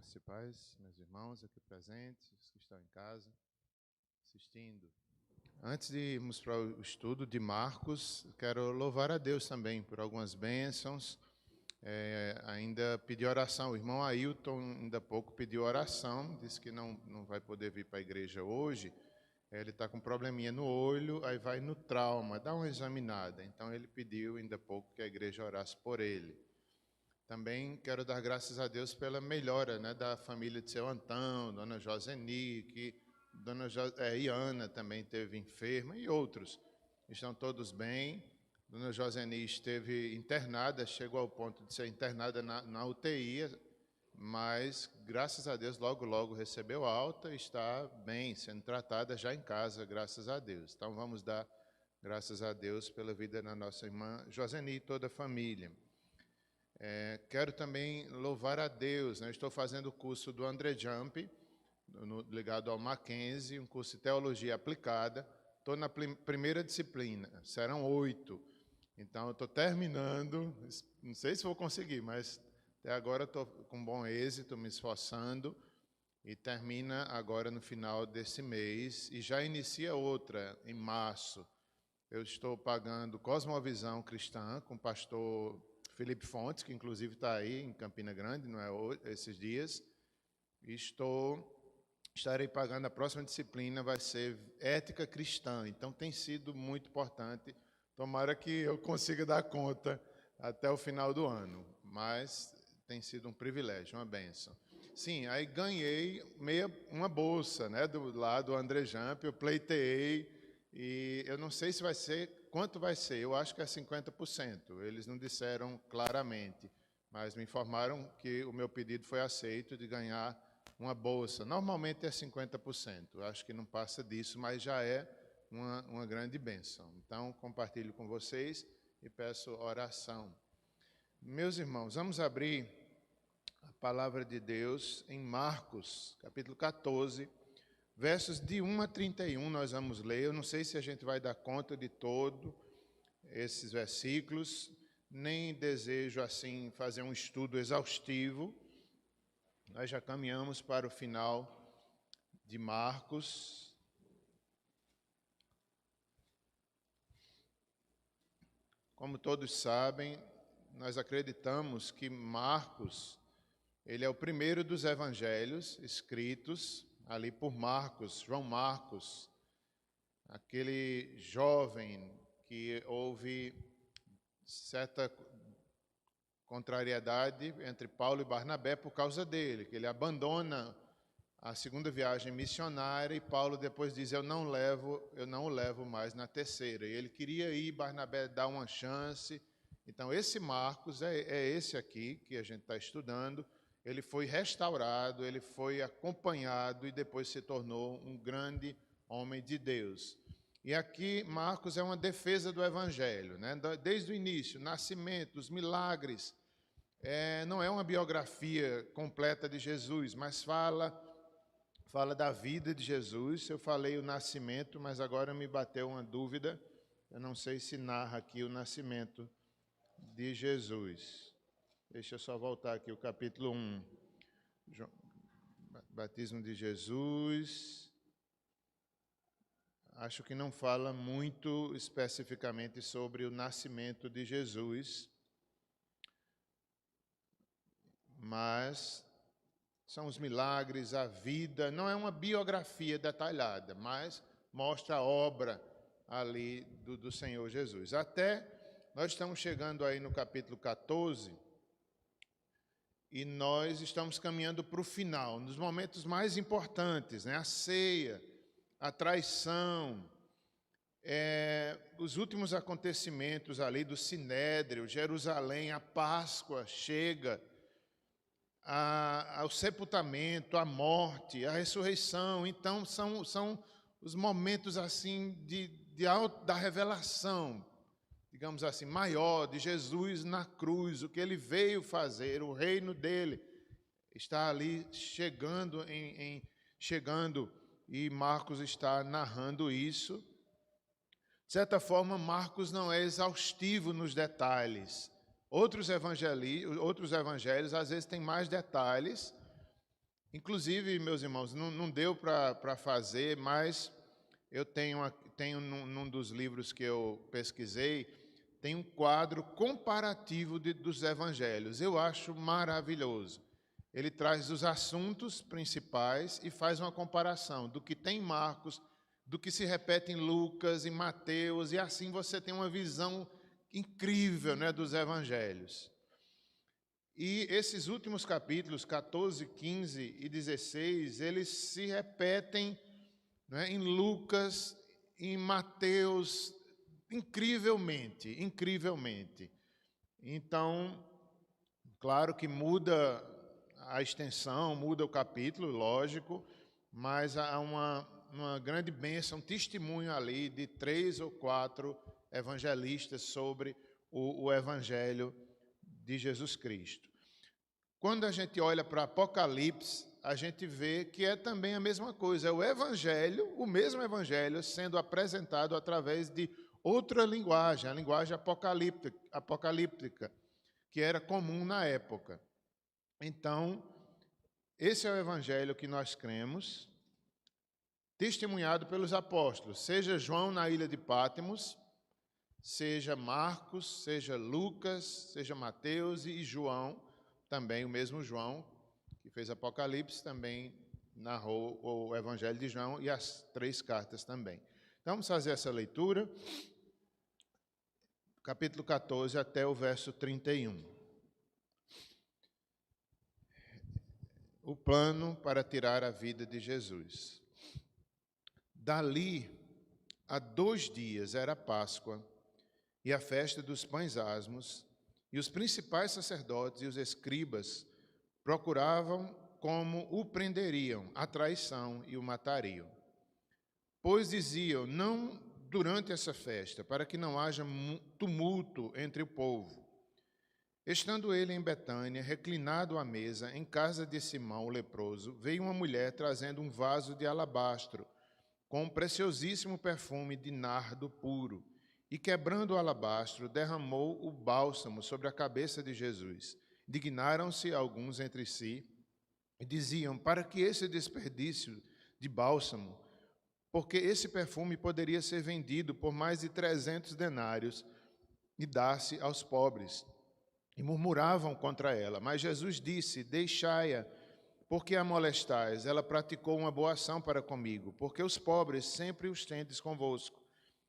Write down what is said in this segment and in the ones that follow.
Graça e paz, meus irmãos aqui presentes, os que estão em casa, assistindo. Antes de irmos para o estudo de Marcos, quero louvar a Deus também por algumas bênçãos. Ainda pedi oração, o irmão Ailton ainda há pouco pediu oração, disse que não vai poder vir para a igreja hoje. Ele está com um probleminha no olho, aí vai no trauma, dá uma examinada. Então ele pediu ainda há pouco que a igreja orasse por ele. Também quero dar graças a Deus pela melhora, né, da família de seu Antão, dona Joseni, que Iana também esteve enferma e outros. Estão todos bem. Dona Joseni esteve internada, chegou ao ponto de ser internada na UTI, mas graças a Deus logo recebeu alta e está bem, sendo tratada já em casa, graças a Deus. Então vamos dar graças a Deus pela vida da nossa irmã Joseni e toda a família. Quero também louvar a Deus, né? Estou fazendo o curso do André Jump, ligado ao Mackenzie, um curso de teologia aplicada. Estou na primeira disciplina, serão 8. Então, eu estou terminando, não sei se vou conseguir, mas até agora estou com bom êxito, me esforçando, e termina agora no final desse mês, e já inicia outra, em março. Eu estou pagando Cosmovisão Cristã com o pastor Felipe Fontes, que inclusive está aí em Campina Grande, não é esses dias. Estarei pagando a próxima disciplina, vai ser Ética Cristã. Então tem sido muito importante. Tomara que eu consiga dar conta até o final do ano, mas tem sido um privilégio, uma bênção. Sim, aí ganhei uma bolsa, né, do André Jump, eu pleiteei, e eu não sei se vai ser, quanto vai ser, eu acho que é 50%, eles não disseram claramente, mas me informaram que o meu pedido foi aceito de ganhar uma bolsa. Normalmente é 50%, eu acho que não passa disso, mas já é uma grande bênção. Então, compartilho com vocês e peço oração. Meus irmãos, vamos abrir a palavra de Deus em Marcos, capítulo 14, versos de 1 a 31, nós vamos ler. Eu não sei se a gente vai dar conta de todos esses versículos, nem desejo, assim, fazer um estudo exaustivo. Nós já caminhamos para o final de Marcos. Como todos sabem, nós acreditamos que Marcos, ele é o primeiro dos evangelhos escritos ali por Marcos, João Marcos, aquele jovem que houve certa contrariedade entre Paulo e Barnabé por causa dele, que ele abandona a segunda viagem missionária e Paulo depois diz, eu não o levo mais na terceira. E ele queria ir, Barnabé dá uma chance. Então esse Marcos é esse aqui que a gente está estudando. Ele foi restaurado, ele foi acompanhado e depois se tornou um grande homem de Deus. E aqui Marcos é uma defesa do Evangelho, né? Desde o início, nascimento, os milagres. Não é uma biografia completa de Jesus, mas fala da vida de Jesus. Eu falei o nascimento, mas agora me bateu uma dúvida. Eu não sei se narra aqui o nascimento de Jesus. Deixa eu só voltar aqui o capítulo 1. Batismo de Jesus. Acho que não fala muito especificamente sobre o nascimento de Jesus, mas são os milagres, a vida. Não é uma biografia detalhada, mas mostra a obra ali do Senhor Jesus. Até nós estamos chegando aí no capítulo 14 e nós estamos caminhando para o final, nos momentos mais importantes, né? A ceia, a traição, os últimos acontecimentos ali do Sinédrio, Jerusalém, a Páscoa chega, ao sepultamento, a morte, a ressurreição. Então são os momentos assim da revelação, digamos assim, maior de Jesus na cruz, o que ele veio fazer, o reino dele está ali chegando e Marcos está narrando isso. De certa forma, Marcos não é exaustivo nos detalhes. Outros evangelhos, às vezes, têm mais detalhes, Inclusive, meus irmãos, não deu para fazer, mas eu tenho num dos livros que eu pesquisei, tem um quadro comparativo dos evangelhos. Eu acho maravilhoso. Ele traz os assuntos principais e faz uma comparação do que tem em Marcos, do que se repete em Lucas, em Mateus, e assim você tem uma visão incrível, né, dos evangelhos. E esses últimos capítulos, 14, 15 e 16, eles se repetem, né, em Lucas, em Mateus, incrivelmente. Então, claro que muda a extensão, muda o capítulo, lógico, mas há uma grande bênção, um testemunho ali de 3 ou 4 evangelistas sobre o evangelho de Jesus Cristo. Quando a gente olha para Apocalipse, a gente vê que é também a mesma coisa, é o evangelho, o mesmo evangelho sendo apresentado através de outra linguagem, a linguagem apocalíptica, que era comum na época. Então, esse é o evangelho que nós cremos, testemunhado pelos apóstolos, seja João na ilha de Patmos, seja Marcos, seja Lucas, seja Mateus e João, também o mesmo João, que fez Apocalipse, também narrou o Evangelho de João e as 3 cartas também. Então, vamos fazer essa leitura, capítulo 14 até o verso 31. O plano para tirar a vida de Jesus. Dali a 2 dias era a Páscoa e a festa dos pães asmos, e os principais sacerdotes e os escribas procuravam como o prenderiam à traição e o matariam. Pois diziam, não durante essa festa, para que não haja tumulto entre o povo. Estando ele em Betânia, reclinado à mesa, em casa de Simão, o leproso, veio uma mulher trazendo um vaso de alabastro, com um preciosíssimo perfume de nardo puro, e quebrando o alabastro, derramou o bálsamo sobre a cabeça de Jesus. Dignaram-se alguns entre si e diziam, para que esse desperdício de bálsamo? Porque esse perfume poderia ser vendido por mais de 300 denários e dar-se aos pobres. E murmuravam contra ela. Mas Jesus disse, deixai-a, porque a molestais? Ela praticou uma boa ação para comigo, porque os pobres sempre os tendes convosco.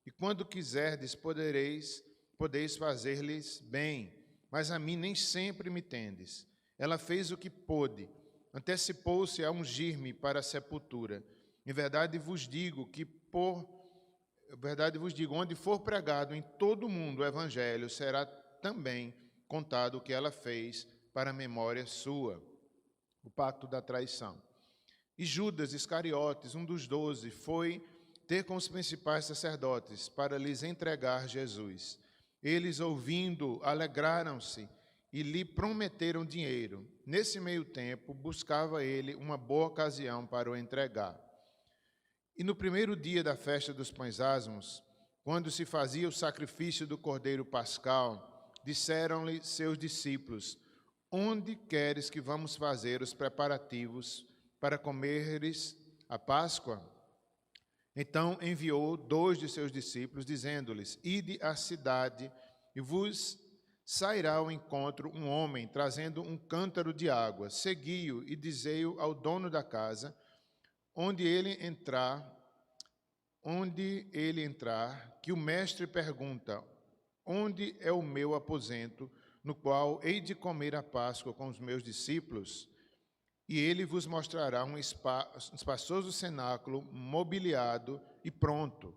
E quando quiserdes, podeis fazer-lhes bem, mas a mim nem sempre me tendes. Ela fez o que pôde, antecipou-se a ungir-me para a sepultura. Em verdade vos digo, onde for pregado em todo o mundo o evangelho, será também contado o que ela fez para a memória sua. O pacto da traição. E Judas Iscariotes, um dos 12, foi ter com os principais sacerdotes para lhes entregar Jesus. Eles, ouvindo, alegraram-se e lhe prometeram dinheiro. Nesse meio tempo, buscava ele uma boa ocasião para o entregar. E no primeiro dia da festa dos pães asmos, quando se fazia o sacrifício do cordeiro pascal, disseram-lhe seus discípulos, onde queres que vamos fazer os preparativos para comeres a Páscoa? Então enviou 2 de seus discípulos, dizendo-lhes, ide à cidade e vos sairá ao encontro um homem trazendo um cântaro de água. Segui-o e dizei-o ao dono da casa, onde ele entrar, que o mestre pergunta, onde é o meu aposento, no qual hei de comer a Páscoa com os meus discípulos? E ele vos mostrará um espaçoso cenáculo, mobiliado e pronto.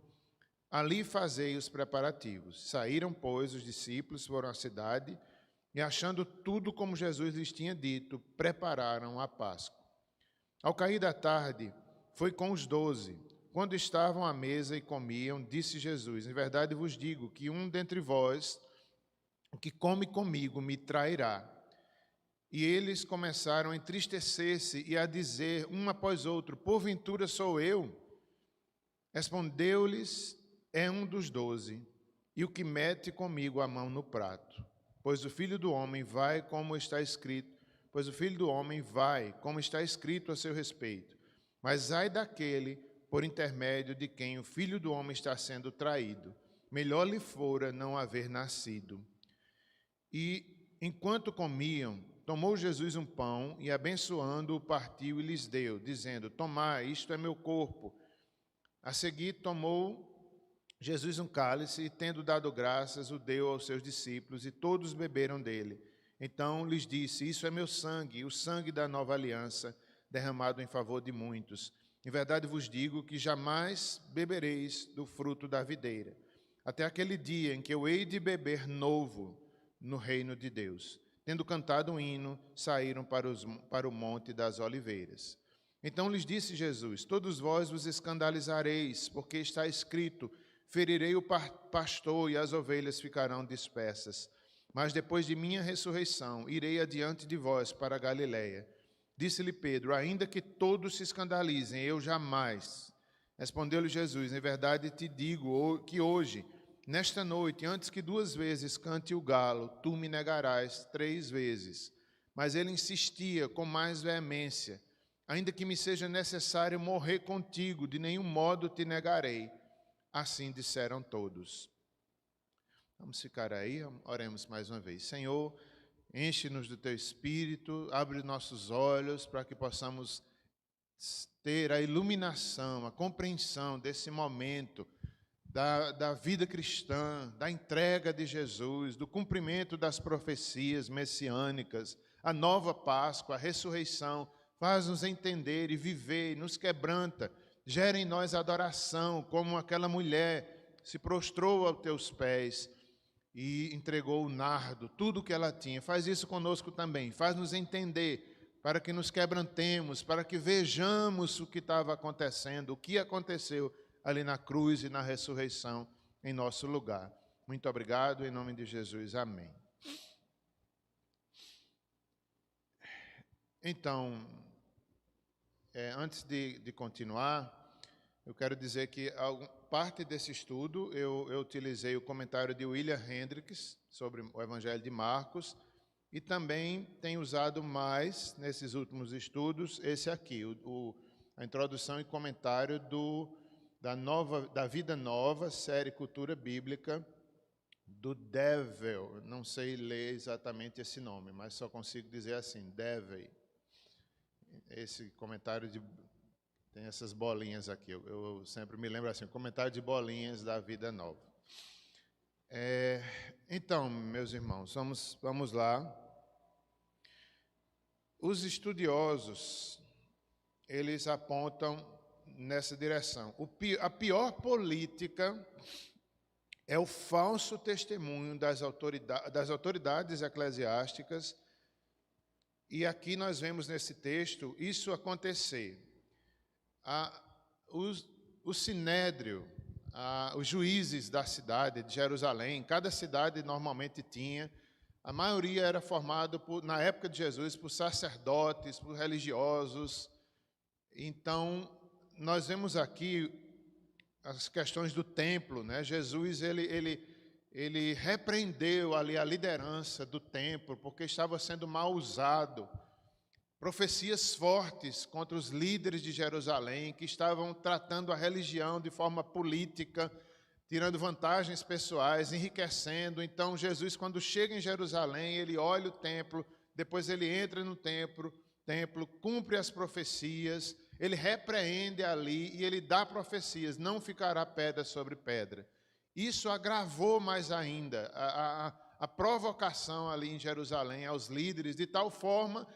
Ali fazei os preparativos. Saíram, pois, os discípulos, foram à cidade, e achando tudo como Jesus lhes tinha dito, prepararam a Páscoa. Ao cair da tarde, foi com os 12. Quando estavam à mesa e comiam, disse Jesus, em verdade vos digo que um dentre vós, o que come comigo, me trairá. E eles começaram a entristecer-se e a dizer, um após outro, porventura sou eu? Respondeu-lhes, é um dos 12, e o que mete comigo a mão no prato. Pois o Filho do Homem vai, como está escrito, pois o Filho do Homem vai, como está escrito a seu respeito. Mas ai daquele por intermédio de quem o Filho do Homem está sendo traído. Melhor lhe fora não haver nascido. E, enquanto comiam, tomou Jesus um pão e, abençoando-o, partiu e lhes deu, dizendo: Tomai, isto é meu corpo. A seguir, tomou Jesus um cálice e, tendo dado graças, o deu aos seus discípulos, e todos beberam dele. Então lhes disse: Isso é meu sangue, o sangue da nova aliança, derramado em favor de muitos. Em verdade vos digo que jamais bebereis do fruto da videira, até aquele dia em que eu hei de beber novo no reino de Deus. Tendo cantado um hino, saíram para o Monte das Oliveiras. Então lhes disse Jesus: Todos vós vos escandalizareis, porque está escrito: Ferirei o pastor e as ovelhas ficarão dispersas. Mas depois de minha ressurreição, irei adiante de vós para a Galiléia. Disse-lhe Pedro: Ainda que todos se escandalizem, eu jamais. Respondeu-lhe Jesus: Em verdade te digo que hoje, nesta noite, antes que 2 vezes cante o galo, tu me negarás 3 vezes. Mas ele insistia com mais veemência: Ainda que me seja necessário morrer contigo, de nenhum modo te negarei. Assim disseram todos. Vamos ficar aí, oremos mais uma vez. Senhor, enche-nos do Teu Espírito, abre nossos olhos para que possamos ter a iluminação, a compreensão desse momento da vida cristã, da entrega de Jesus, do cumprimento das profecias messiânicas, a nova Páscoa, a ressurreição. Faz-nos entender e viver, nos quebranta. Gera em nós adoração, como aquela mulher se prostrou aos Teus pés e entregou o nardo, tudo o que ela tinha. Faz isso conosco também, faz-nos entender, para que nos quebrantemos, para que vejamos o que estava acontecendo, o que aconteceu ali na cruz e na ressurreição em nosso lugar. Muito obrigado, em nome de Jesus, amém. Então, antes de continuar, eu quero dizer que parte desse estudo eu utilizei o comentário de William Hendricks sobre o Evangelho de Marcos e também tenho usado mais, nesses últimos estudos, esse aqui, a introdução e comentário da Vida Nova, série Cultura Bíblica, do Devey. Não sei ler exatamente esse nome, mas só consigo dizer assim, Devey. Esse comentário tem essas bolinhas aqui, eu sempre me lembro assim, comentário de bolinhas da Vida Nova. Então, meus irmãos, vamos lá. Os estudiosos, eles apontam nessa direção. A pior política é o falso testemunho das autoridades eclesiásticas, e aqui nós vemos nesse texto isso acontecer. O sinédrio, os juízes da cidade de Jerusalém, cada cidade normalmente tinha, a maioria era formado, na época de Jesus, por sacerdotes, por religiosos. Então, nós vemos aqui as questões do templo, né? Jesus, ele repreendeu ali a liderança do templo, porque estava sendo mal usado. Profecias fortes contra os líderes de Jerusalém, que estavam tratando a religião de forma política, tirando vantagens pessoais, enriquecendo. Então, Jesus, quando chega em Jerusalém, ele olha o templo, depois ele entra no templo, cumpre as profecias, ele repreende ali e ele dá profecias, não ficará pedra sobre pedra. Isso agravou mais ainda a provocação ali em Jerusalém aos líderes, de tal forma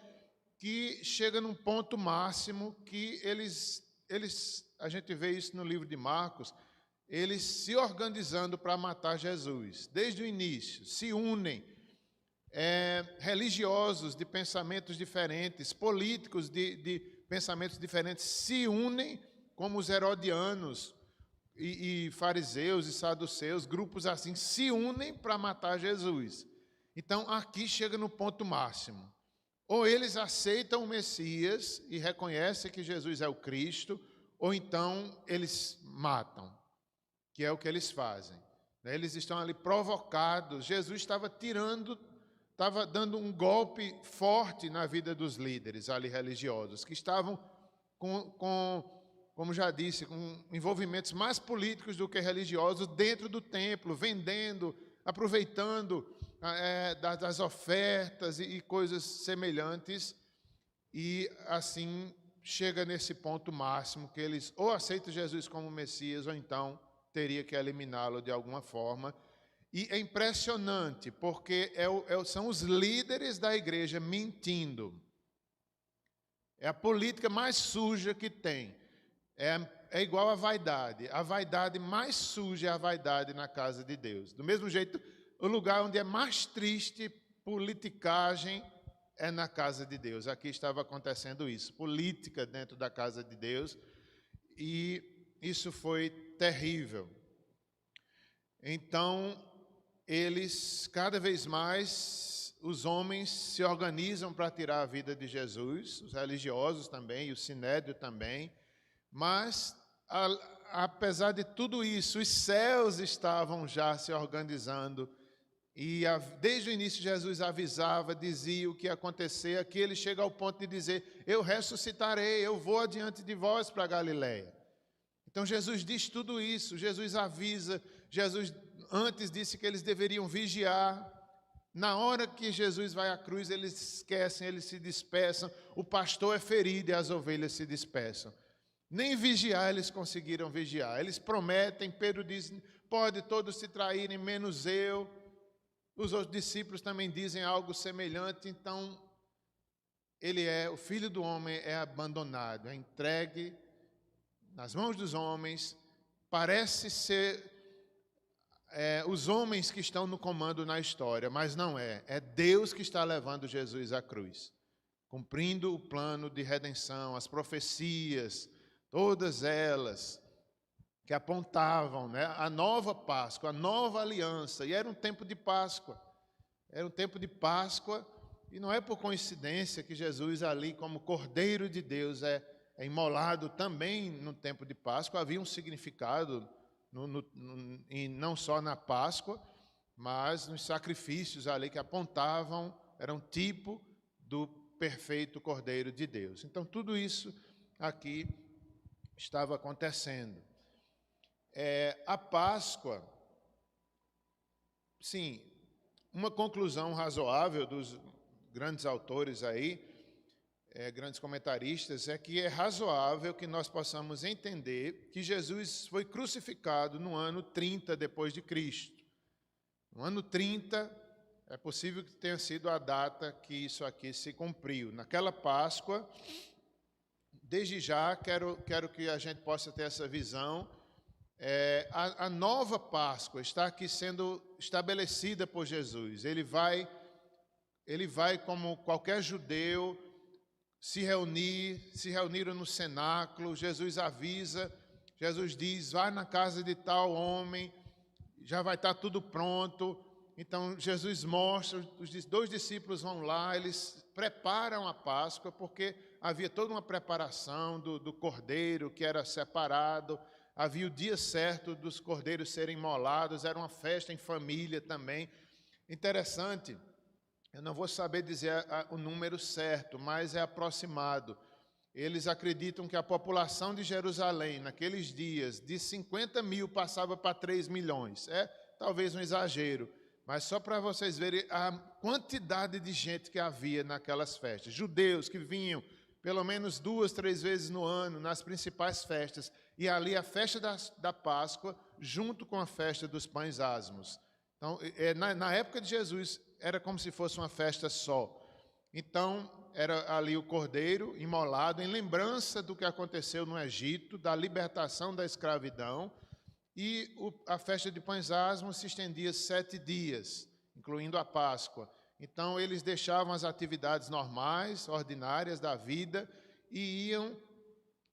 que chega num ponto máximo que a gente vê isso no livro de Marcos, eles se organizando para matar Jesus. Desde o início, se unem, religiosos de pensamentos diferentes, políticos de pensamentos diferentes, se unem como os herodianos e fariseus e saduceus, grupos assim, se unem para matar Jesus. Então, aqui chega no ponto máximo. Ou eles aceitam o Messias e reconhecem que Jesus é o Cristo, ou então eles matam, que é o que eles fazem. Eles estão ali provocados. Jesus estava estava dando um golpe forte na vida dos líderes ali religiosos, que estavam como já disse, com envolvimentos mais políticos do que religiosos dentro do templo, vendendo, aproveitando das ofertas e coisas semelhantes. E assim chega nesse ponto máximo que eles ou aceitam Jesus como Messias ou então teria que eliminá-lo de alguma forma. E é impressionante porque são os líderes da igreja mentindo. É a política mais suja que tem. É igual à vaidade. A vaidade mais suja é a vaidade na casa de Deus. Do mesmo jeito, o lugar onde é mais triste politicagem é na casa de Deus. Aqui estava acontecendo isso, política dentro da casa de Deus, e isso foi terrível. Então, eles, cada vez mais, os homens se organizam para tirar a vida de Jesus, os religiosos também, e o sinédrio também, mas, apesar de tudo isso, os céus estavam já se organizando. E desde o início Jesus avisava, dizia o que ia acontecer. Aqui ele chega ao ponto de dizer: eu ressuscitarei, eu vou adiante de vós para Galiléia. Então Jesus diz tudo isso, Jesus avisa. Jesus antes disse que eles deveriam vigiar. Na hora que Jesus vai à cruz, eles esquecem, eles se dispersam. O pastor é ferido e as ovelhas se dispersam. Nem vigiar eles conseguiram vigiar. Eles prometem, Pedro diz: pode todos se traírem, menos eu. Os outros discípulos também dizem algo semelhante. Então, o Filho do Homem é abandonado, é entregue nas mãos dos homens. Parece ser os homens que estão no comando na história, mas não é. É Deus que está levando Jesus à cruz, cumprindo o plano de redenção, as profecias, todas elas que apontavam, né, a nova Páscoa, a nova aliança. E era um tempo de Páscoa. Era um tempo de Páscoa, e não é por coincidência que Jesus ali, como Cordeiro de Deus, é imolado também no tempo de Páscoa. Havia um significado, e não só na Páscoa, mas nos sacrifícios ali que apontavam, era um tipo do perfeito Cordeiro de Deus. Então, tudo isso aqui estava acontecendo. A Páscoa, sim, uma conclusão razoável dos grandes autores aí, grandes comentaristas, é que é razoável que nós possamos entender que Jesus foi crucificado no ano 30 depois de Cristo. No ano 30, é possível que tenha sido a data que isso aqui se cumpriu. Naquela Páscoa, desde já, quero que a gente possa ter essa visão. A nova Páscoa está aqui sendo estabelecida por Jesus. Ele vai, como qualquer judeu, se reuniram no cenáculo. Jesus avisa, Jesus diz: vai na casa de tal homem, já vai estar tudo pronto. Então Jesus mostra, os 2 discípulos vão lá, eles preparam a Páscoa, porque havia toda uma preparação do cordeiro que era separado. Havia o dia certo dos cordeiros serem imolados, era uma festa em família também. Interessante, eu não vou saber dizer o número certo, mas é aproximado. Eles acreditam que a população de Jerusalém, naqueles dias, de 50 mil passava para 3 milhões. É talvez um exagero, mas só para vocês verem a quantidade de gente que havia naquelas festas. Judeus que vinham pelo menos 2, 3 vezes no ano, nas principais festas, e ali a festa da Páscoa, junto com a festa dos pães asmos. Então, na época de Jesus, era como se fosse uma festa só. Então, era ali o cordeiro imolado, em lembrança do que aconteceu no Egito, da libertação da escravidão, e a festa de pães asmos se estendia 7 dias, incluindo a Páscoa. Então, eles deixavam as atividades normais, ordinárias da vida, e iam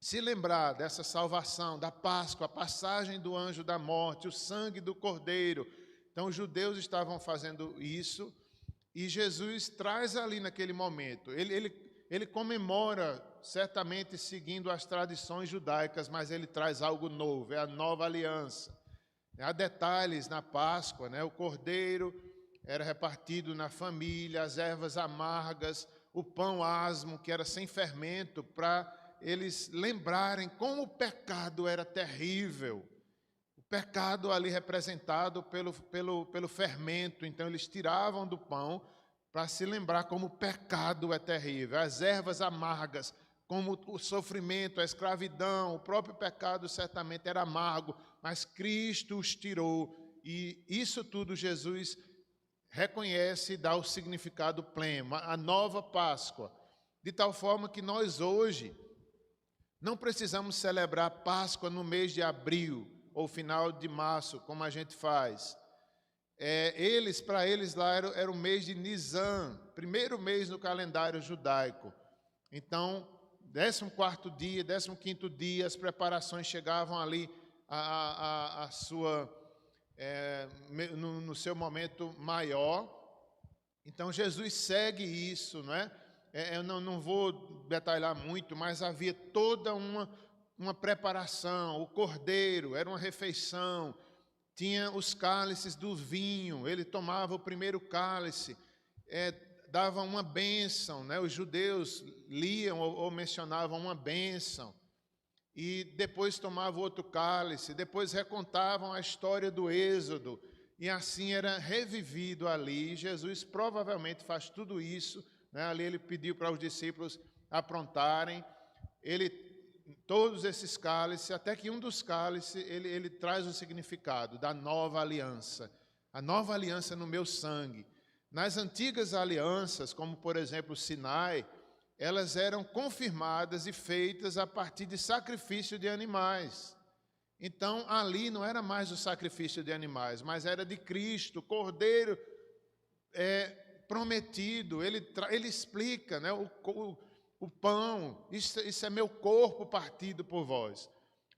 se lembrar dessa salvação, da Páscoa, a passagem do anjo da morte, o sangue do cordeiro. Então, os judeus estavam fazendo isso, e Jesus traz ali naquele momento. Ele comemora, certamente seguindo as tradições judaicas, mas ele traz algo novo, é a nova aliança. Há detalhes na Páscoa, né? O cordeiro era repartido na família, as ervas amargas, o pão asmo, que era sem fermento, para eles lembrarem como o pecado era terrível. O pecado ali representado pelo fermento. Então, eles tiravam do pão para se lembrar como o pecado é terrível. As ervas amargas, como o sofrimento, a escravidão, o próprio pecado certamente era amargo, mas Cristo os tirou. E isso tudo Jesus reconhece e dá o significado pleno, a nova Páscoa. De tal forma que nós hoje não precisamos celebrar Páscoa no mês de abril ou final de março, como a gente faz. Para eles lá era o mês de Nisan, primeiro mês no calendário judaico. Então, 14º dia, 15º dia, as preparações chegavam ali a sua, no seu momento maior. Então, Jesus segue isso, não é? Eu não vou detalhar muito, mas havia toda uma preparação. O cordeiro era uma refeição, tinha os cálices do vinho, ele tomava o primeiro cálice, dava uma bênção, né? Os judeus liam ou mencionavam uma bênção, e depois tomavam outro cálice, depois recontavam a história do Êxodo, e assim era revivido ali. Jesus provavelmente faz tudo isso, né? Ali ele pediu para os discípulos aprontarem, todos esses cálices, até que um dos cálices, ele traz o significado da nova aliança, a nova aliança no meu sangue. Nas antigas alianças, como por exemplo o Sinai, elas eram confirmadas e feitas a partir de sacrifício de animais. Então, ali não era mais o sacrifício de animais, mas era de Cristo, o Cordeiro prometido. Ele explica, né, o pão, isso é meu corpo partido por vós.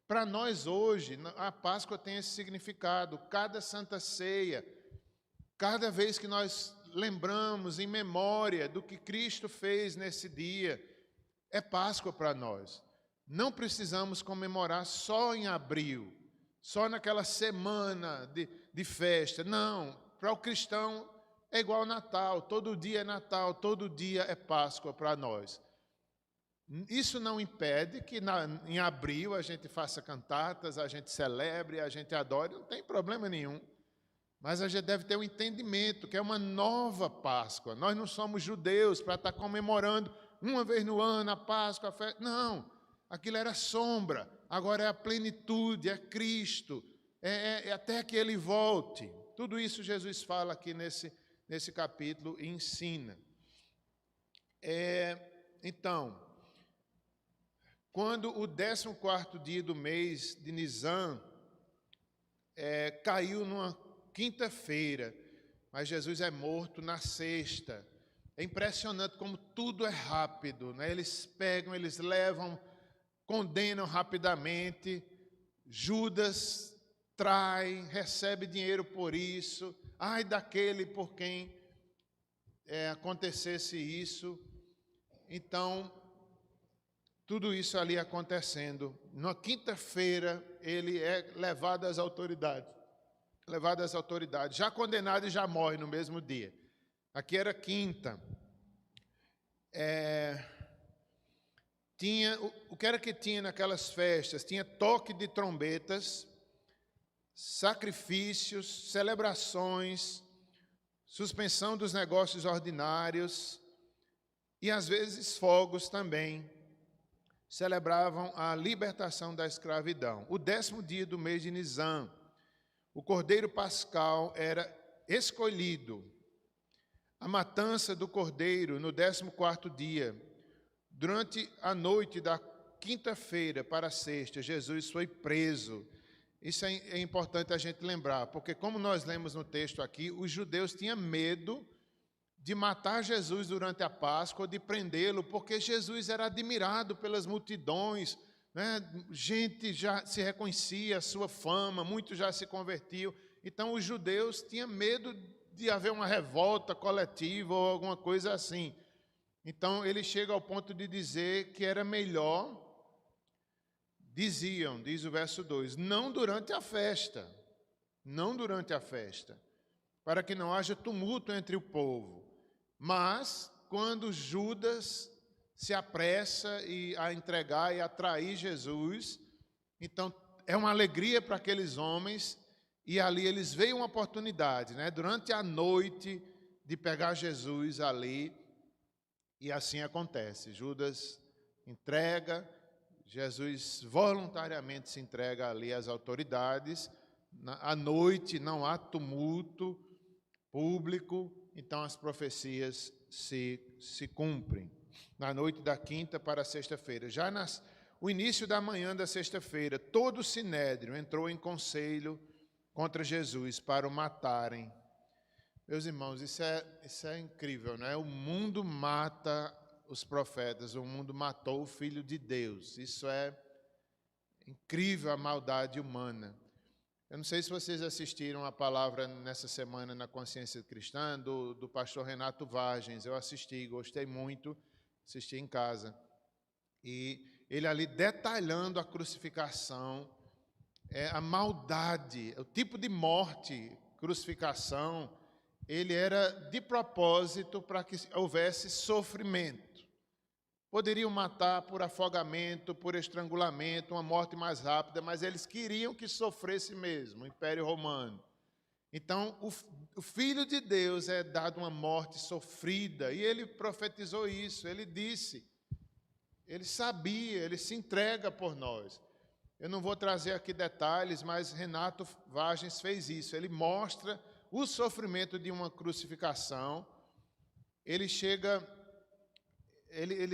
Para nós hoje, a Páscoa tem esse significado. Cada Santa Ceia, cada vez que nós lembramos em memória do que Cristo fez nesse dia, é Páscoa para nós. Não precisamos comemorar só em abril, só naquela semana de festa. Não, para o cristão é igual ao Natal, todo dia é Natal, todo dia é Páscoa para nós. Isso não impede que em abril a gente faça cantatas, a gente celebre, a gente adore, não tem problema nenhum. Mas a gente deve ter um entendimento que é uma nova Páscoa. Nós não somos judeus para estar comemorando uma vez no ano a Páscoa, a festa. Não, aquilo era sombra, agora é a plenitude, é Cristo, até que Ele volte. Tudo isso Jesus fala aqui nesse capítulo e ensina. Então, quando o 14º dia do mês de Nisan caiu numa quinta-feira, mas Jesus é morto na sexta. É impressionante como tudo é rápido, né? Eles pegam, eles levam, condenam rapidamente. Judas trai, recebe dinheiro por isso. Ai daquele por quem acontecesse isso. Então, tudo isso ali acontecendo. Na quinta-feira, ele é levado às autoridades. Já condenado e já morre no mesmo dia. Aqui era quinta. O que era que tinha naquelas festas? Tinha toque de trombetas, sacrifícios, celebrações, suspensão dos negócios ordinários e, às vezes, fogos também. Celebravam a libertação da escravidão. O 10º dia do mês de Nisan, o Cordeiro Pascal era escolhido. A matança do Cordeiro no 14º dia. Durante a noite da quinta-feira para a sexta, Jesus foi preso. Isso é importante a gente lembrar, porque como nós lemos no texto aqui, os judeus tinham medo de matar Jesus durante a Páscoa, de prendê-lo, porque Jesus era admirado pelas multidões, né? Gente já se reconhecia a sua fama, muitos já se convertiam. Então os judeus tinham medo de haver uma revolta coletiva ou alguma coisa assim. Então ele chega ao ponto de dizer que era melhor, diz o verso 2, não durante a festa, para que não haja tumulto entre o povo. Mas, quando Judas se apressa a entregar e a trair Jesus, então é uma alegria para aqueles homens, e ali eles veem uma oportunidade, né, durante a noite, de pegar Jesus ali, e assim acontece. Judas entrega, Jesus voluntariamente se entrega ali às autoridades. À noite não há tumulto público, então as profecias se cumprem. Na noite da quinta para a sexta-feira. O início da manhã da sexta-feira, todo o sinédrio entrou em conselho contra Jesus para o matarem. Meus irmãos, isso é incrível, não é? O mundo mata os profetas, o mundo matou o Filho de Deus. Isso é incrível, a maldade humana. Eu não sei se vocês assistiram a palavra nessa semana na Consciência Cristã, do pastor Renato Vargens. Eu assisti, gostei muito, assisti em casa. E ele ali detalhando a crucificação, a maldade, o tipo de morte, crucificação, ele era de propósito para que houvesse sofrimento. Poderiam matar por afogamento, por estrangulamento, uma morte mais rápida, mas eles queriam que sofresse mesmo, o Império Romano. Então, o Filho de Deus é dado uma morte sofrida, e ele profetizou isso, ele disse, ele sabia, ele se entrega por nós. Eu não vou trazer aqui detalhes, mas Renato Vargens fez isso, ele mostra o sofrimento de uma crucificação, ele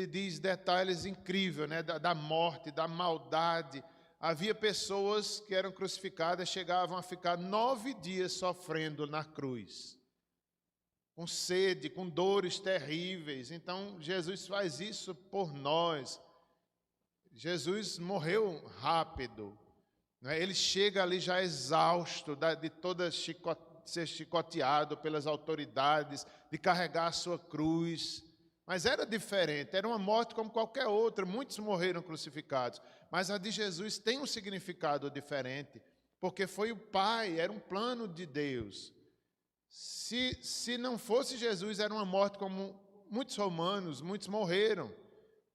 diz detalhes incríveis, né, da morte, da maldade. Havia pessoas que eram crucificadas, chegavam a ficar 9 dias sofrendo na cruz, com sede, com dores terríveis. Então, Jesus faz isso por nós. Jesus morreu rápido, né? Ele chega ali já exausto de ser chicoteado pelas autoridades, de carregar a sua cruz. Mas era diferente, era uma morte como qualquer outra. Muitos morreram crucificados, mas a de Jesus tem um significado diferente, porque foi o Pai, era um plano de Deus. Se não fosse Jesus, era uma morte como muitos romanos, muitos morreram,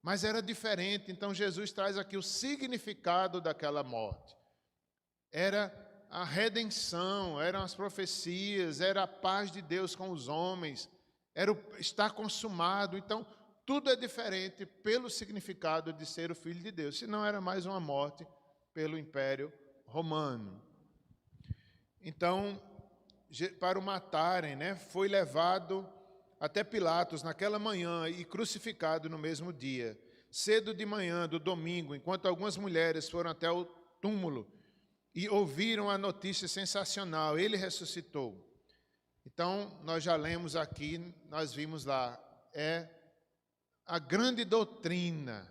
mas era diferente. Então Jesus traz aqui o significado daquela morte. Era a redenção, eram as profecias, era a paz de Deus com os homens, está consumado. Então, tudo é diferente pelo significado de ser o Filho de Deus. Senão era mais uma morte pelo Império Romano. Então, para o matarem, né, foi levado até Pilatos naquela manhã e crucificado no mesmo dia. Cedo de manhã do domingo, enquanto algumas mulheres foram até o túmulo e ouviram a notícia sensacional, ele ressuscitou. Então, nós já lemos aqui, nós vimos lá, é a grande doutrina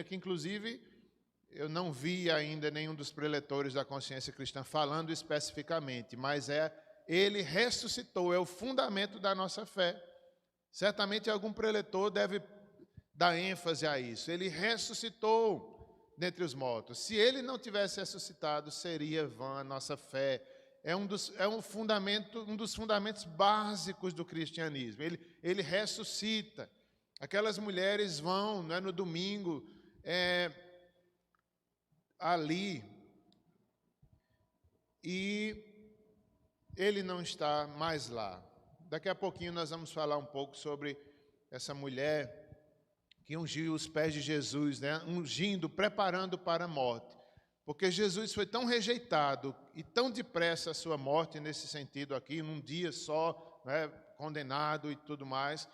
que, inclusive, eu não vi ainda nenhum dos preletores da Consciência Cristã falando especificamente, mas ele ressuscitou, é o fundamento da nossa fé. Certamente algum preletor deve dar ênfase a isso. Ele ressuscitou dentre os mortos. Se ele não tivesse ressuscitado, seria vã a nossa fé. É um dos fundamentos básicos do cristianismo. Ele ressuscita. Aquelas mulheres vão, né, no domingo, ali, e ele não está mais lá. Daqui a pouquinho nós vamos falar um pouco sobre essa mulher que ungiu os pés de Jesus, né, ungindo, preparando para a morte. Porque Jesus foi tão rejeitado e tão depressa a sua morte, nesse sentido aqui, num dia só, né, condenado e tudo mais,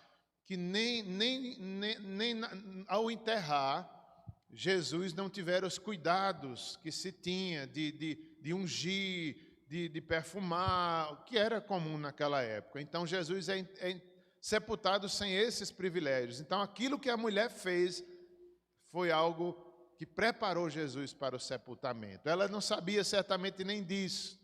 que nem ao enterrar, Jesus não tiveram os cuidados que se tinha de ungir, de perfumar, o que era comum naquela época. Então Jesus é sepultado sem esses privilégios. Então aquilo que a mulher fez foi algo que preparou Jesus para o sepultamento. Ela não sabia certamente nem disso,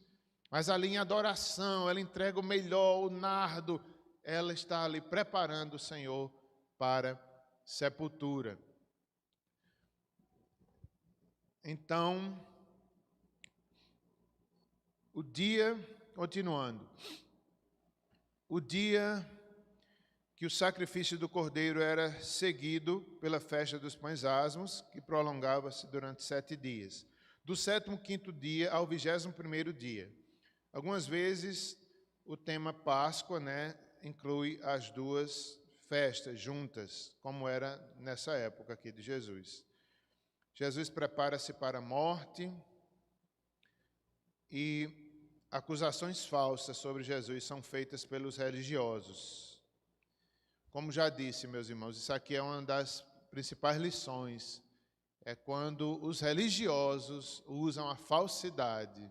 mas ali em adoração, ela entrega o melhor, o nardo, ela está ali preparando o Senhor para sepultura. Então, o dia continuando. O dia que o sacrifício do cordeiro era seguido pela festa dos pães asmos, que prolongava-se durante 7 dias. Do 7º, 5º dia ao 21º dia. Algumas vezes o tema Páscoa, inclui as duas festas juntas, como era nessa época aqui de Jesus. Jesus prepara-se para a morte e acusações falsas sobre Jesus são feitas pelos religiosos. Como já disse, meus irmãos, isso aqui é uma das principais lições. É quando os religiosos usam a falsidade,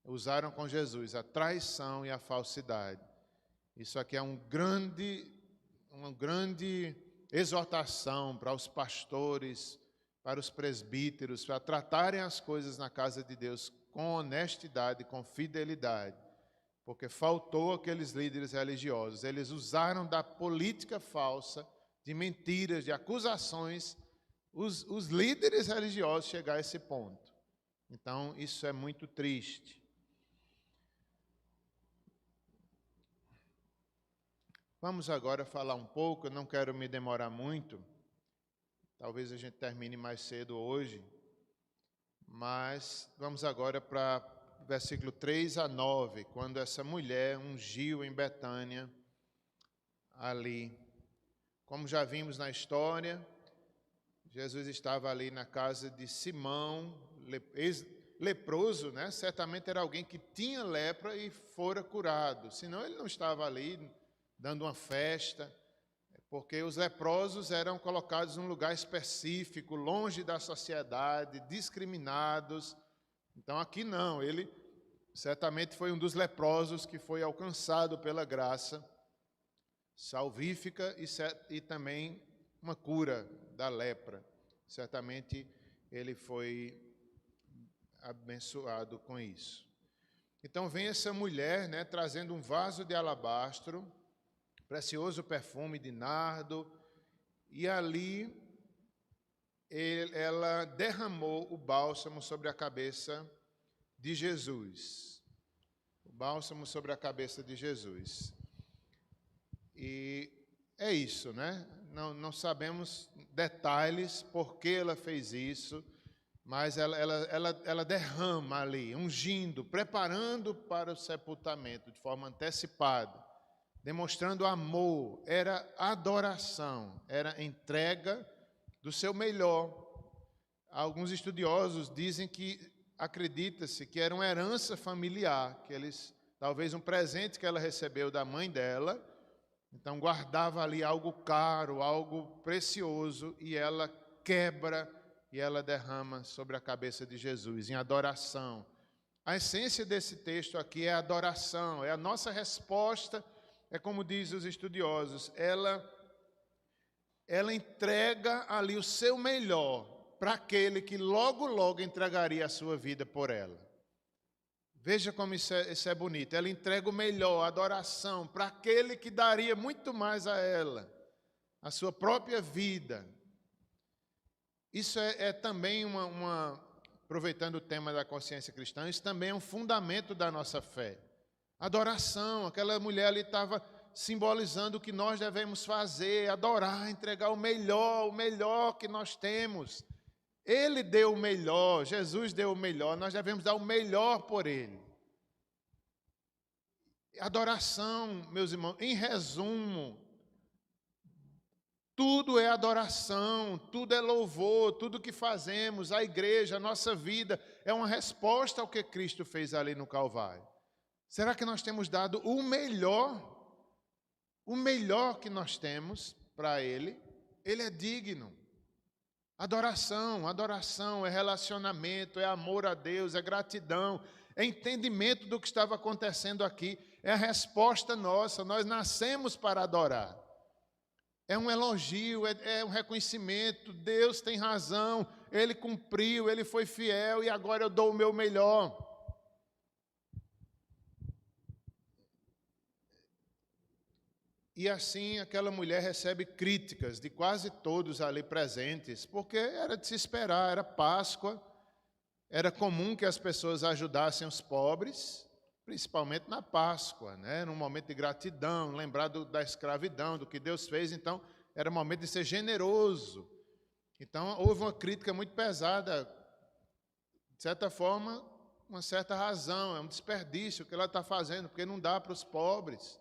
usaram com Jesus a traição e a falsidade. Isso aqui é uma grande exortação para os pastores, para os presbíteros, para tratarem as coisas na casa de Deus com honestidade, com fidelidade. Porque faltou aqueles líderes religiosos. Eles usaram da política falsa, de mentiras, de acusações, os líderes religiosos chegar a esse ponto. Então, isso é muito triste. Vamos agora falar um pouco, eu não quero me demorar muito. Talvez a gente termine mais cedo hoje. Mas vamos agora para versículo 3 a 9, quando essa mulher ungiu em Betânia, ali. Como já vimos na história, Jesus estava ali na casa de Simão, leproso, certamente era alguém que tinha lepra e fora curado, senão ele não estava ali dando uma festa, porque os leprosos eram colocados num lugar específico, longe da sociedade, discriminados. Então aqui não, ele certamente foi um dos leprosos que foi alcançado pela graça salvífica e também uma cura da lepra. Certamente ele foi abençoado com isso. Então vem essa mulher, trazendo um vaso de alabastro, precioso perfume de nardo, e ali ela derramou o bálsamo sobre a cabeça de Jesus. O bálsamo sobre a cabeça de Jesus. E é isso, Não sabemos detalhes por que ela fez isso, mas ela derrama ali, ungindo, preparando para o sepultamento de forma antecipada, demonstrando amor, era adoração, era entrega do seu melhor. Alguns estudiosos dizem que acredita-se que era uma herança familiar, que talvez um presente que ela recebeu da mãe dela, então guardava ali algo caro, algo precioso, e ela quebra e ela derrama sobre a cabeça de Jesus, em adoração. A essência desse texto aqui é adoração, é a nossa resposta, é como dizem os estudiosos, ela entrega ali o seu melhor para aquele que logo entregaria a sua vida por ela. Veja como isso é bonito. Ela entrega o melhor, a adoração, para aquele que daria muito mais a ela, a sua própria vida. Isso é também aproveitando o tema da consciência cristã, isso também é um fundamento da nossa fé. Adoração, aquela mulher ali estava simbolizando o que nós devemos fazer, adorar, entregar o melhor que nós temos. Ele deu o melhor, Jesus deu o melhor, nós devemos dar o melhor por Ele. Adoração, meus irmãos, em resumo, tudo é adoração, tudo é louvor, tudo que fazemos, a igreja, a nossa vida, é uma resposta ao que Cristo fez ali no Calvário. Será que nós temos dado o melhor que nós temos para Ele? Ele é digno. Adoração é relacionamento, é amor a Deus, é gratidão, é entendimento do que estava acontecendo aqui, é a resposta nossa, nós nascemos para adorar. É um elogio, é um reconhecimento, Deus tem razão, Ele cumpriu, Ele foi fiel e agora eu dou o meu melhor. E assim aquela mulher recebe críticas de quase todos ali presentes, porque era de se esperar, era Páscoa, era comum que as pessoas ajudassem os pobres, principalmente na Páscoa, né? Num momento de gratidão, lembrar da escravidão, do que Deus fez. Então, era momento de ser generoso. Então, houve uma crítica muito pesada, de certa forma, uma certa razão, é um desperdício o que ela está fazendo, porque não dá para os pobres.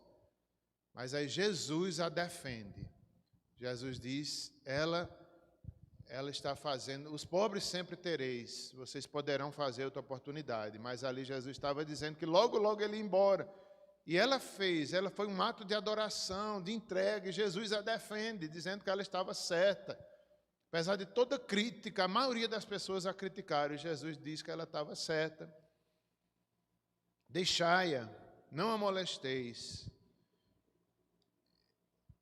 Mas aí Jesus a defende. Jesus diz, ela está fazendo, os pobres sempre tereis, vocês poderão fazer outra oportunidade. Mas ali Jesus estava dizendo que logo, logo ele ia embora. E ela foi um ato de adoração, de entrega, e Jesus a defende, dizendo que ela estava certa. Apesar de toda crítica, a maioria das pessoas a criticaram, e Jesus diz que ela estava certa. Deixai-a, não a molesteis.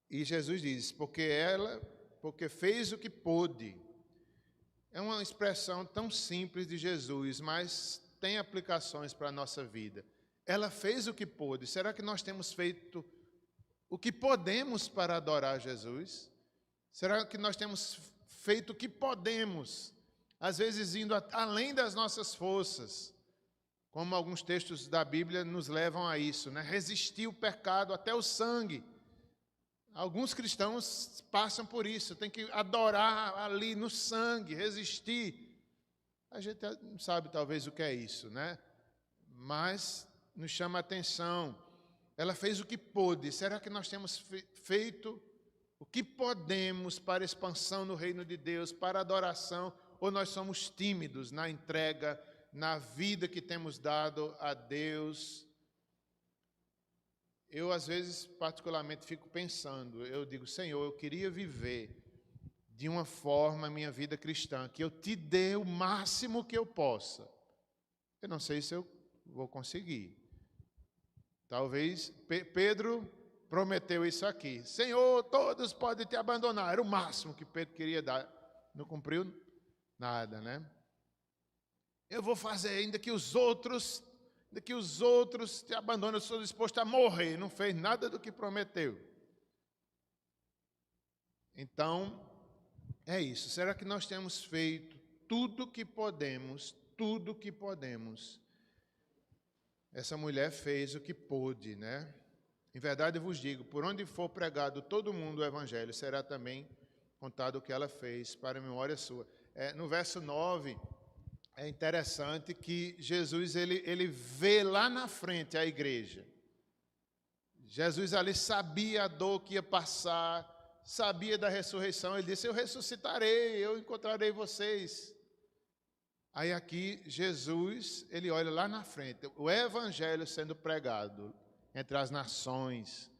E Jesus diz, porque fez o que pôde. É uma expressão tão simples de Jesus, mas tem aplicações para a nossa vida. Ela fez o que pôde. Será que nós temos feito o que podemos para adorar Jesus? Será que nós temos feito o que podemos, às vezes indo além das nossas forças, como alguns textos da Bíblia nos levam a isso, né? Resistir o pecado até o sangue. Alguns cristãos passam por isso, tem que adorar ali no sangue, resistir. A gente não sabe talvez o que é isso, né? Mas nos chama a atenção. Ela fez o que pôde. Será que nós temos feito o que podemos para a expansão no reino de Deus, para a adoração, ou nós somos tímidos na entrega, na vida que temos dado a Deus? Eu, às vezes, particularmente, fico pensando, eu digo, Senhor, eu queria viver de uma forma a minha vida cristã, que eu te dê o máximo que eu possa. Eu não sei se eu vou conseguir. Talvez Pedro prometeu isso aqui. Senhor, todos podem te abandonar. Era o máximo que Pedro queria dar. Não cumpriu nada, né? Eu vou fazer ainda que os outros te abandonem. Eu sou disposto a morrer. Não fez nada do que prometeu. Então, é isso. Será que nós temos feito tudo o que podemos? Tudo o que podemos. Essa mulher fez o que pôde, né? Em verdade eu vos digo, por onde for pregado todo mundo o evangelho, será também contado o que ela fez para a memória sua. No verso 9, é interessante que Jesus ele vê lá na frente a igreja. Jesus ali sabia a dor que ia passar, sabia da ressurreição. Ele disse, eu ressuscitarei, eu encontrarei vocês. Aí aqui Jesus, ele olha lá na frente, o evangelho sendo pregado entre as nações,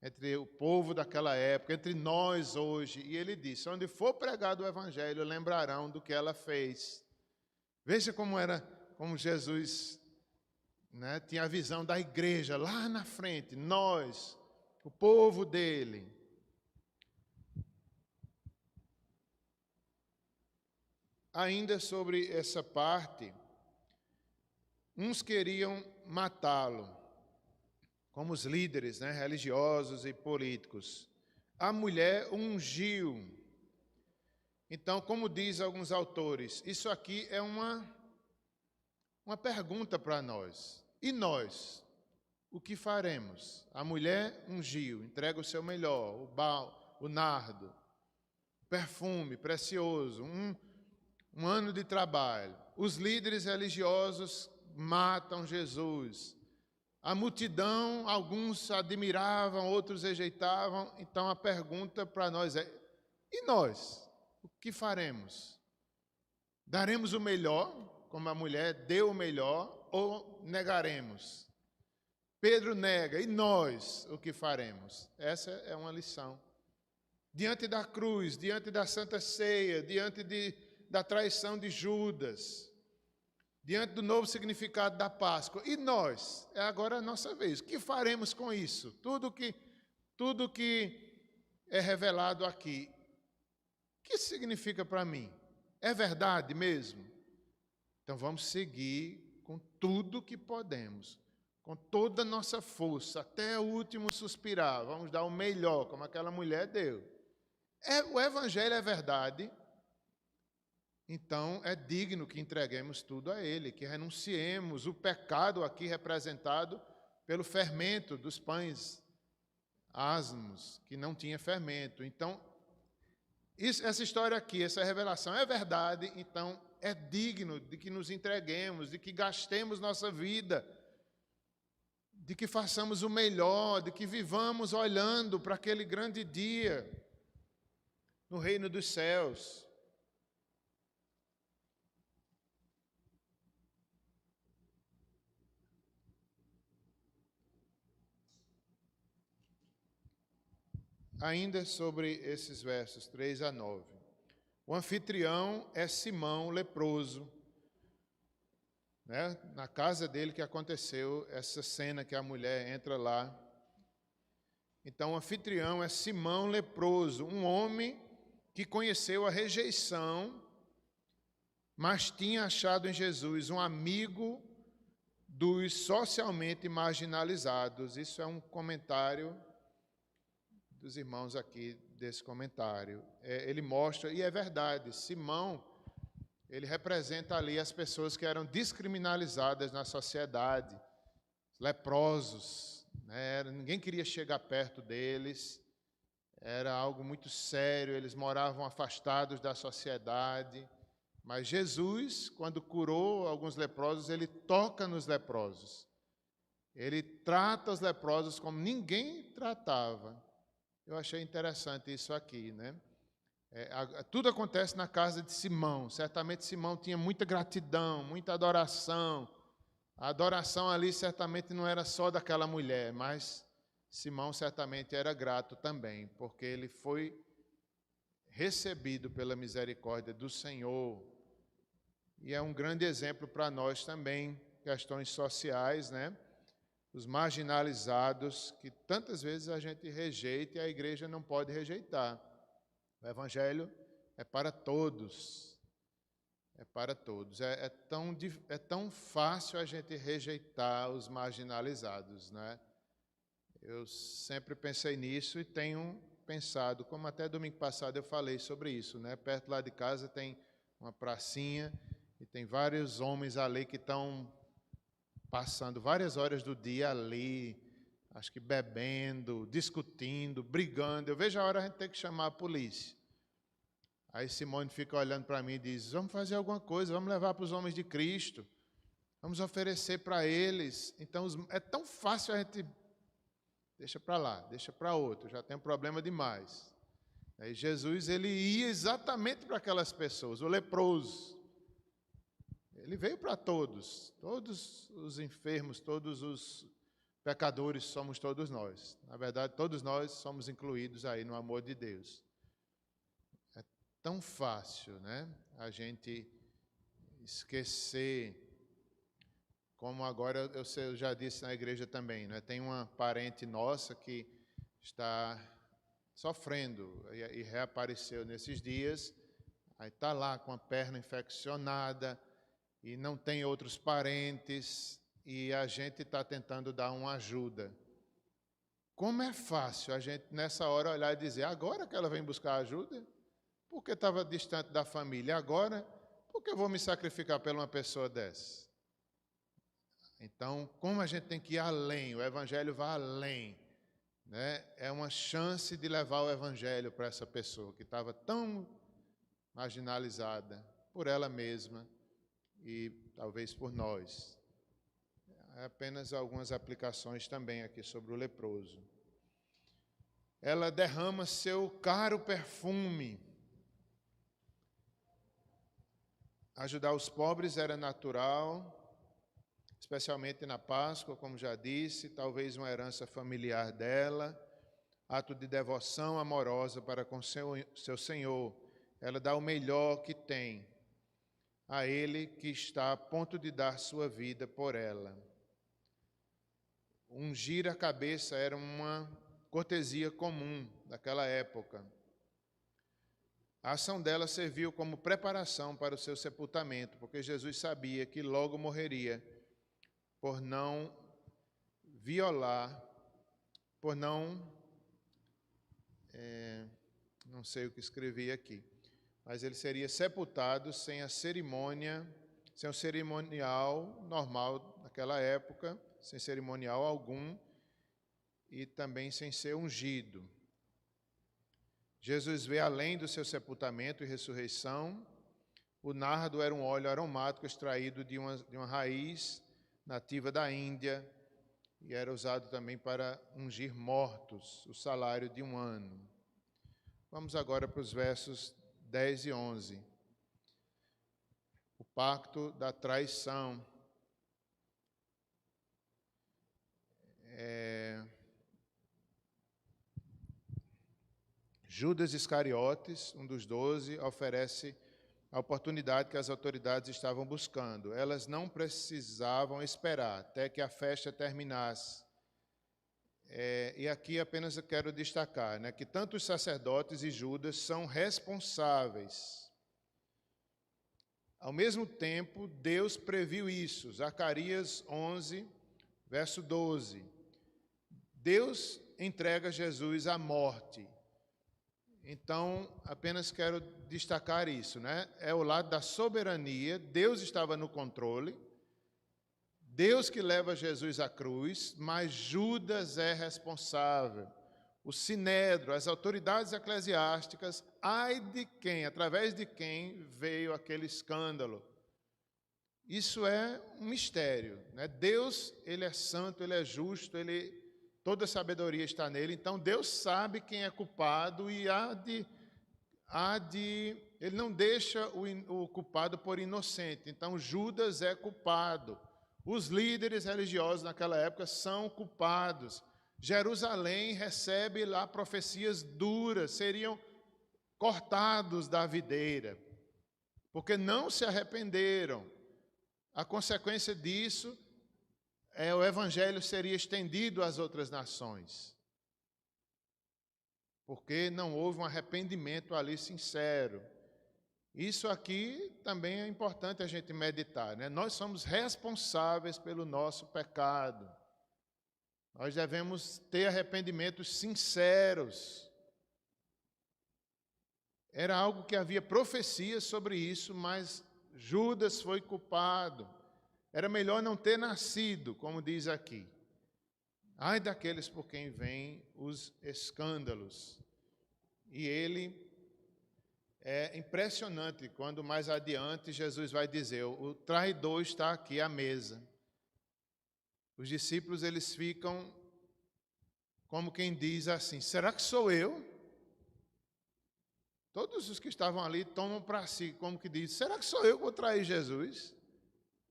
entre o povo daquela época, entre nós hoje. E ele disse, onde for pregado o evangelho, lembrarão do que ela fez. Veja como Jesus, né, tinha a visão da igreja lá na frente, nós, o povo dele. Ainda sobre essa parte, uns queriam matá-lo, como os líderes, né, religiosos e políticos. A mulher ungiu. Então, como diz alguns autores, isso aqui é uma pergunta para nós. E nós? O que faremos? A mulher ungiu, entrega o seu melhor, o nardo, o perfume precioso, um ano de trabalho. Os líderes religiosos matam Jesus. A multidão, alguns admiravam, outros rejeitavam. Então a pergunta para nós é, e nós? O que faremos? Daremos o melhor, como a mulher deu o melhor, ou negaremos? Pedro nega, e nós o que faremos? Essa é uma lição. Diante da cruz, diante da Santa Ceia, diante da traição de Judas, diante do novo significado da Páscoa. E nós? É agora a nossa vez. O que faremos com isso? Tudo que é revelado aqui. O que significa para mim? É verdade mesmo? Então vamos seguir com tudo que podemos, com toda a nossa força, até o último suspirar. Vamos dar o melhor, como aquela mulher deu. O evangelho é verdade. então é digno que entreguemos tudo a Ele, que renunciemos o pecado aqui representado pelo fermento dos pães asmos, que não tinha fermento. Então, essa história aqui, essa revelação é verdade, então é digno de que nos entreguemos, de que gastemos nossa vida, de que façamos o melhor, de que vivamos olhando para aquele grande dia no reino dos céus. Ainda sobre esses versos 3 a 9. O anfitrião é Simão, leproso. Né? Na casa dele que aconteceu essa cena que a mulher entra lá. Então, o anfitrião é Simão, leproso, um homem que conheceu a rejeição, mas tinha achado em Jesus um amigo dos socialmente marginalizados. Isso é um comentário dos irmãos aqui desse comentário. Ele mostra, e é verdade, Simão, ele representa ali as pessoas que eram descriminalizadas na sociedade, leprosos, né? Ninguém queria chegar perto deles, era algo muito sério, eles moravam afastados da sociedade, mas Jesus, quando curou alguns leprosos, ele toca nos leprosos, ele trata os leprosos como ninguém tratava. Eu achei interessante isso aqui, né? Tudo acontece na casa de Simão. Certamente Simão tinha muita gratidão, muita adoração. A adoração ali certamente não era só daquela mulher, mas Simão certamente era grato também, porque ele foi recebido pela misericórdia do Senhor. E é um grande exemplo para nós também, questões sociais, né? Os marginalizados, que tantas vezes a gente rejeita e a igreja não pode rejeitar. O Evangelho é para todos. É para todos. É tão fácil a gente rejeitar os marginalizados, né? Eu sempre pensei nisso e tenho pensado, como até domingo passado eu falei sobre isso, né? Perto lá de casa tem uma pracinha e tem vários homens ali que estão passando várias horas do dia ali, acho que bebendo, discutindo, brigando. Eu vejo a hora a gente ter que chamar a polícia. Aí Simone fica olhando para mim e diz, vamos fazer alguma coisa, vamos levar para os homens de Cristo, vamos oferecer para eles. Então, é tão fácil a gente, deixa para lá, deixa para outro, já tem um problema demais. Aí Jesus, ele ia exatamente para aquelas pessoas, o leproso. Ele veio para todos os enfermos, todos os pecadores somos todos nós. Na verdade, todos nós somos incluídos aí no amor de Deus. É tão fácil, né? A gente esquecer, como agora eu já disse na igreja também, né? Tem uma parente nossa que está sofrendo e reapareceu nesses dias, aí está lá com a perna infeccionada, e não tem outros parentes, e a gente está tentando dar uma ajuda. Como é fácil a gente, nessa hora, olhar e dizer, agora que ela vem buscar ajuda? Porque estava distante da família. Agora, por que eu vou me sacrificar por uma pessoa dessa? Então, como a gente tem que ir além, o Evangelho vai além, né? É uma chance de levar o Evangelho para essa pessoa que estava tão marginalizada por ela mesma, e talvez por nós. Apenas algumas aplicações também aqui sobre o leproso. Ela derrama seu caro perfume. Ajudar os pobres era natural, especialmente na Páscoa, como já disse, talvez uma herança familiar dela, ato de devoção amorosa para com seu Senhor. Ela dá o melhor que tem a Ele que está a ponto de dar sua vida por ela. Ungir a cabeça era uma cortesia comum daquela época. A ação dela serviu como preparação para o seu sepultamento, porque Jesus sabia que logo morreria por não violar, por não sei o que escrevi aqui, mas ele seria sepultado sem a cerimônia, sem o cerimonial normal naquela época, sem cerimonial algum, e também sem ser ungido. Jesus vê além do seu sepultamento e ressurreição. O nardo era um óleo aromático extraído de uma raiz nativa da Índia e era usado também para ungir mortos, o salário de um ano. Vamos agora para os versos 10 e 11. O pacto da traição. Judas Iscariotes, um dos 12, oferece a oportunidade que as autoridades estavam buscando. Elas não precisavam esperar até que a festa terminasse. E aqui apenas eu quero destacar, que tanto os sacerdotes e Judas são responsáveis. Ao mesmo tempo, Deus previu isso. Zacarias 11, verso 12. Deus entrega Jesus à morte. Então, apenas quero destacar isso, É o lado da soberania, Deus estava no controle, Deus que leva Jesus à cruz, mas Judas é responsável. O sinédrio, as autoridades eclesiásticas, ai de quem, através de quem veio aquele escândalo. Isso é um mistério, Deus, ele é santo, ele é justo, toda a sabedoria está nele, então Deus sabe quem é culpado e ele não deixa o culpado por inocente. Então Judas é culpado. Os líderes religiosos naquela época são culpados. Jerusalém recebe lá profecias duras, seriam cortados da videira, porque não se arrependeram. A consequência disso o evangelho seria estendido às outras nações, porque não houve um arrependimento ali sincero. Isso aqui também é importante a gente meditar, Nós somos responsáveis pelo nosso pecado. Nós devemos ter arrependimentos sinceros. Era algo que havia profecias sobre isso, mas Judas foi culpado. Era melhor não ter nascido, como diz aqui. Ai daqueles por quem vêm os escândalos. E é impressionante quando mais adiante Jesus vai dizer, o traidor está aqui à mesa. Os discípulos, eles ficam como quem diz assim, será que sou eu? Todos os que estavam ali tomam para si, como que diz, será que sou eu que vou trair Jesus?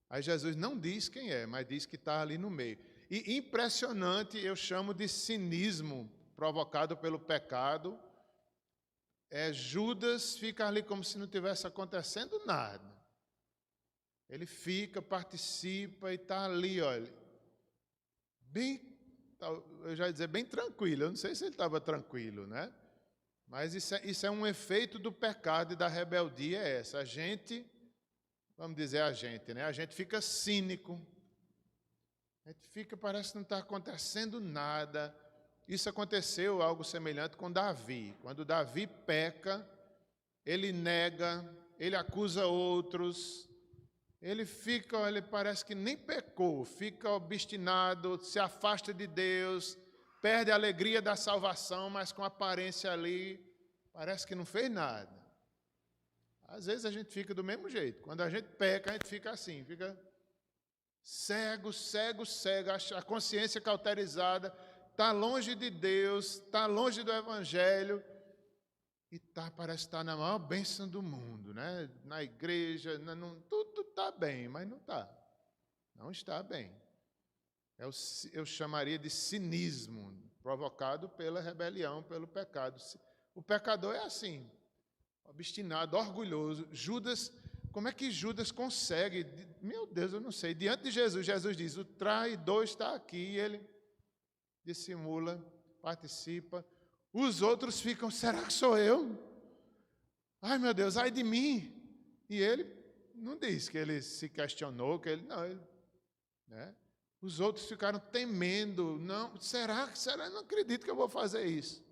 Aí Jesus não diz quem é, mas diz que está ali no meio. E impressionante, eu chamo de cinismo provocado pelo pecado. Judas fica ali como se não tivesse acontecendo nada. Ele fica, participa e está ali, olha, eu já ia dizer bem tranquilo. Eu não sei se ele estava tranquilo, Mas isso é um efeito do pecado e da rebeldia. A gente, vamos dizer a gente fica cínico. A gente fica, parece que não está acontecendo nada. Isso aconteceu, algo semelhante com Davi. Quando Davi peca, ele nega, ele acusa outros, ele parece que nem pecou, fica obstinado, se afasta de Deus, perde a alegria da salvação, mas com aparência ali, parece que não fez nada. Às vezes a gente fica do mesmo jeito. Quando a gente peca, a gente fica assim, fica cego, a consciência cauterizada, está longe de Deus, está longe do Evangelho, e parece estar na maior bênção do mundo, Na igreja, tudo está bem, mas não está. Não está bem. Eu chamaria de cinismo, provocado pela rebelião, pelo pecado. O pecador é assim, obstinado, orgulhoso. Judas, como é que Judas consegue? Meu Deus, eu não sei. Diante de Jesus, Jesus diz, o traidor está aqui, e ele dissimula, participa. Os outros ficam, será que sou eu? Ai, meu Deus, ai de mim. E ele não diz que ele se questionou, Os outros ficaram temendo. Não, será? Não acredito que eu vou fazer isso.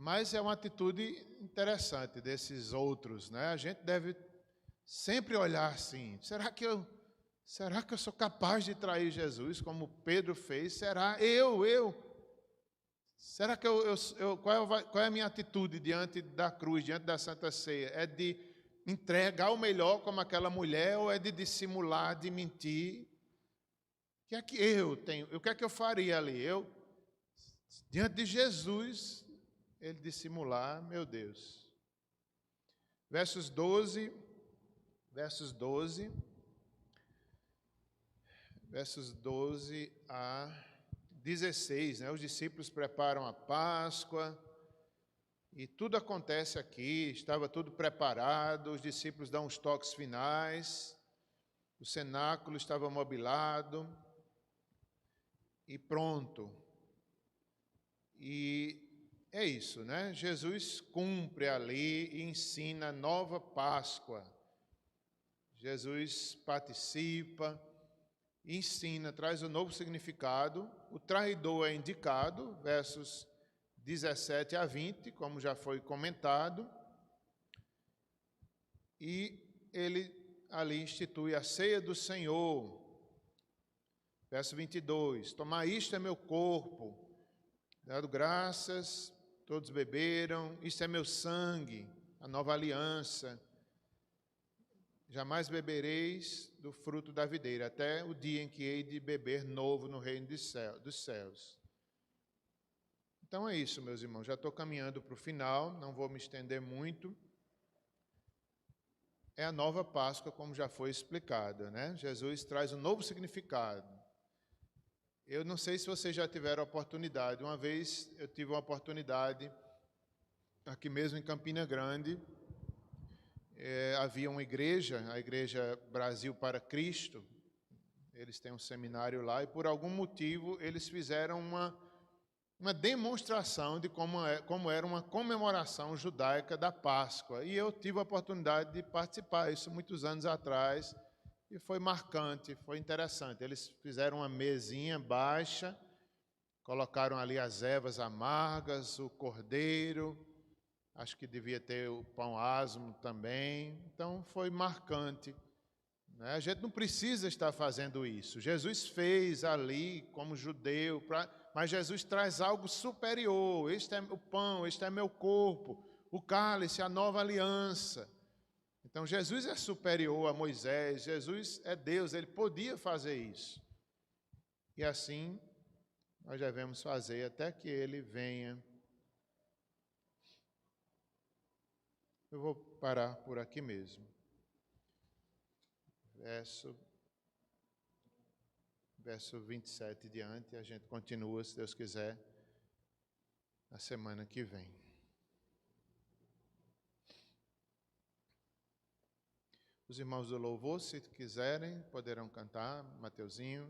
Mas é uma atitude interessante desses outros, né? A gente deve sempre olhar assim, será que eu sou capaz de trair Jesus, como Pedro fez? Será eu? Será que qual é a minha atitude diante da cruz, diante da Santa Ceia? É de entregar o melhor como aquela mulher ou é de dissimular, de mentir? O que é que eu tenho? O que é que eu faria ali? Diante de Jesus, ele dissimular, meu Deus. Versos 12 a 16, né? Os discípulos preparam a Páscoa e tudo acontece aqui, estava tudo preparado, os discípulos dão os toques finais, o cenáculo estava mobilado e pronto. E é isso, né? Jesus cumpre ali e ensina a nova Páscoa. Jesus participa, ensina, traz um novo significado. O traidor é indicado, versos 17 a 20, como já foi comentado. E ele ali institui a ceia do Senhor. Verso 22, tomar isto é meu corpo, dado graças, todos beberam, isto é meu sangue, a nova aliança. Jamais bebereis do fruto da videira, até o dia em que hei de beber novo no reino dos céus. Então é isso, meus irmãos. Já estou caminhando para o final, não vou me estender muito. É a nova Páscoa, como já foi explicado, né? Jesus traz um novo significado. Eu não sei se vocês já tiveram a oportunidade. Uma vez eu tive uma oportunidade, aqui mesmo em Campina Grande, havia uma igreja, a Igreja Brasil para Cristo. Eles têm um seminário lá e por algum motivo eles fizeram uma demonstração de como era uma comemoração judaica da Páscoa. E eu tive a oportunidade de participar, isso muitos anos atrás, e foi marcante, foi interessante. Eles fizeram uma mesinha baixa, colocaram ali as ervas amargas, o cordeiro, acho que devia ter o pão asmo também. Então foi marcante. A gente não precisa estar fazendo isso. Jesus fez ali como judeu, mas Jesus traz algo superior. Este é o pão, este é meu corpo, o cálice, a nova aliança. Então Jesus é superior a Moisés, Jesus é Deus, ele podia fazer isso. E assim nós devemos fazer até que ele venha. Eu vou parar por aqui mesmo. Verso 27 e diante, a gente continua, se Deus quiser, na semana que vem. Os irmãos do louvor, se quiserem, poderão cantar, Mateuzinho.